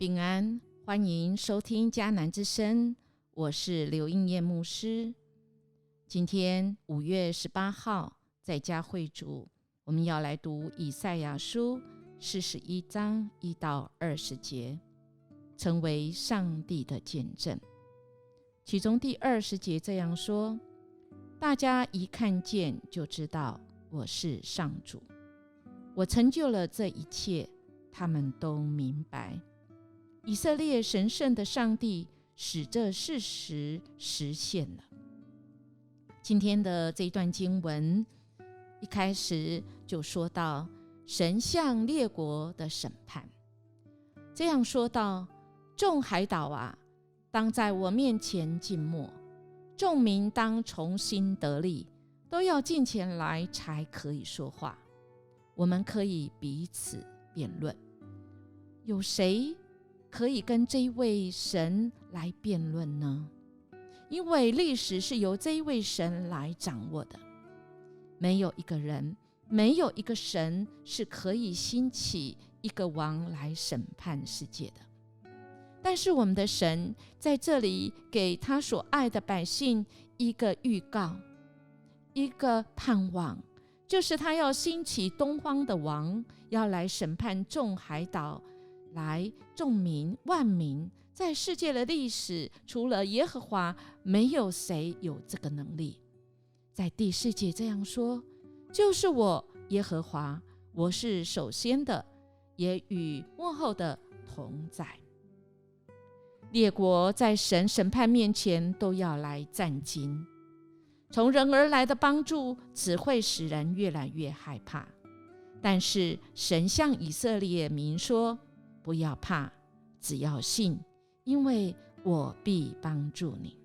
平安，欢迎收听迦南之声，我是刘应叶牧师。今天5月18号在家会主，我们要来读以赛亚书41章1到20节，成为上帝的见证。其中第20节这样说：大家一看见就知道我是上主，我成就了这一切，他们都明白。以色列神圣的上帝使这事实实现了。今天的这一段经文一开始就说到神向列国的审判，这样说道：众海岛啊，当在我面前静默，众民当重新得力，都要近前来才可以说话，我们可以彼此辩论。有谁可以跟这一位神来辩论呢？因为历史是由这一位神来掌握的，没有一个人，没有一个神是可以兴起一个王来审判世界的。但是我们的神在这里给他所爱的百姓一个预告，一个盼望，就是他要兴起东方的王，要来审判众海岛，来众民万民。在世界的历史，除了耶和华，没有谁有这个能力。在第4节这样说：就是我耶和华，我是首先的，也与末后的同在。列国在神审判面前都要来战惊，从人而来的帮助只会使人越来越害怕。但是神向以色列民说：不要怕，只要信，因为我必帮助你。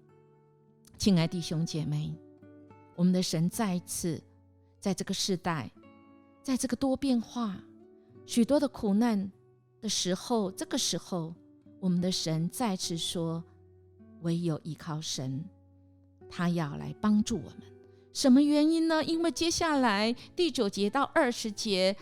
亲爱弟兄姐妹，我们的神再一次在这个世代，在这个多变化许多的苦难的时候，这个时候我们的神再次说：唯有依靠神，他要来帮助我们。什么原因呢？因为接下来第9节到20节，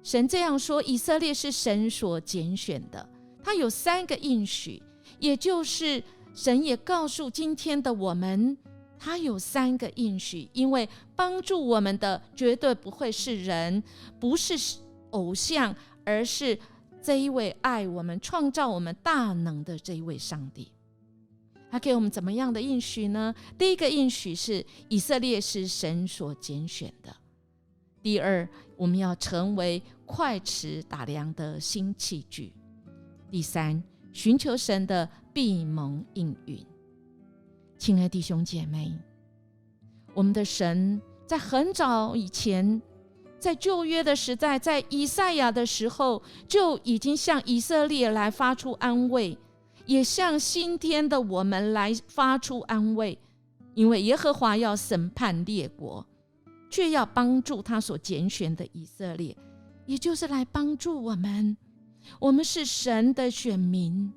神这样说：以色列是神所拣选的，他有3个应许，也就是神也告诉今天的我们，他有3个应许。因为帮助我们的绝对不会是人，不是偶像，而是这一位爱我们、创造我们大能的这一位上帝。他给我们怎么样的应许呢？第一个应许是以色列是神所拣选的。第二，我们要成为快尺打量的新器具。第三，寻求神的必蒙应允。亲爱弟兄姐妹，我们的神在很早以前，在旧约的时代，在以赛亚的时候，就已经向以色列来发出安慰，也向今天的我们来发出安慰。因为耶和华要审判列国，却要帮助他所拣选的以色列，也就是来帮助我们。我们是神的选民，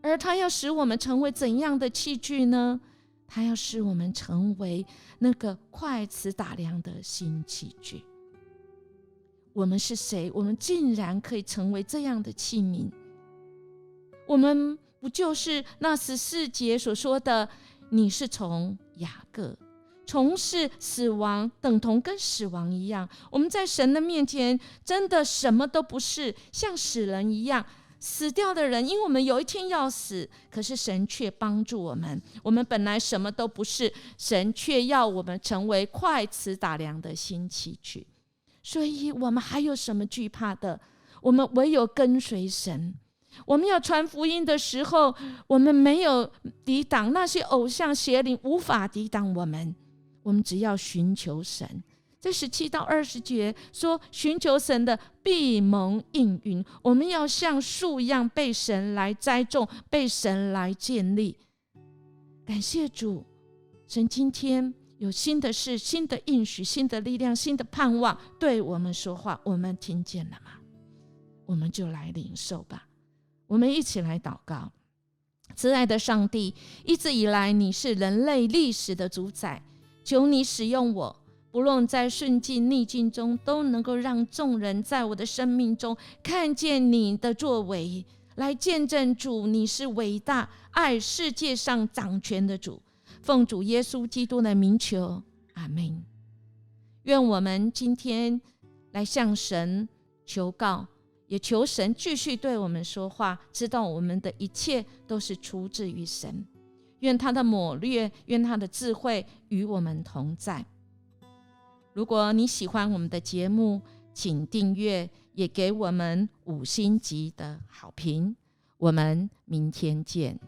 而他要使我们成为怎样的器具呢？他要使我们成为那个快尺打量的新器具。我们是谁？我们竟然可以成为这样的器皿？我们不就是那14节所说的：你是从雅各，从事死亡，等同跟死亡一样。我们在神的面前真的什么都不是，像死人一样，死掉的人，因为我们有一天要死，可是神却帮助我们。我们本来什么都不是，神却要我们成为快尺打量的新器具。所以我们还有什么惧怕的？我们唯有跟随神。我们要传福音的时候，我们没有抵挡，那些偶像邪灵无法抵挡我们。我们只要寻求神。在17到20节说，寻求神的必蒙应允。我们要像树一样被神来栽种，被神来建立。感谢主，神今天有新的事、新的应许、新的力量、新的盼望对我们说话，我们听见了吗？我们就来领受吧。我们一起来祷告。慈爱的上帝，一直以来你是人类历史的主宰，求你使用我，不论在顺境逆境中，都能够让众人在我的生命中看见你的作为，来见证主你是伟大、爱世界上掌权的主。奉主耶稣基督的名求，阿们。愿我们今天来向神求告，也求神继续对我们说话，知道我们的一切都是出自于神。愿他的谋略，愿他的智慧与我们同在。如果你喜欢我们的节目，请订阅，也给我们5星级的好评。我们明天见。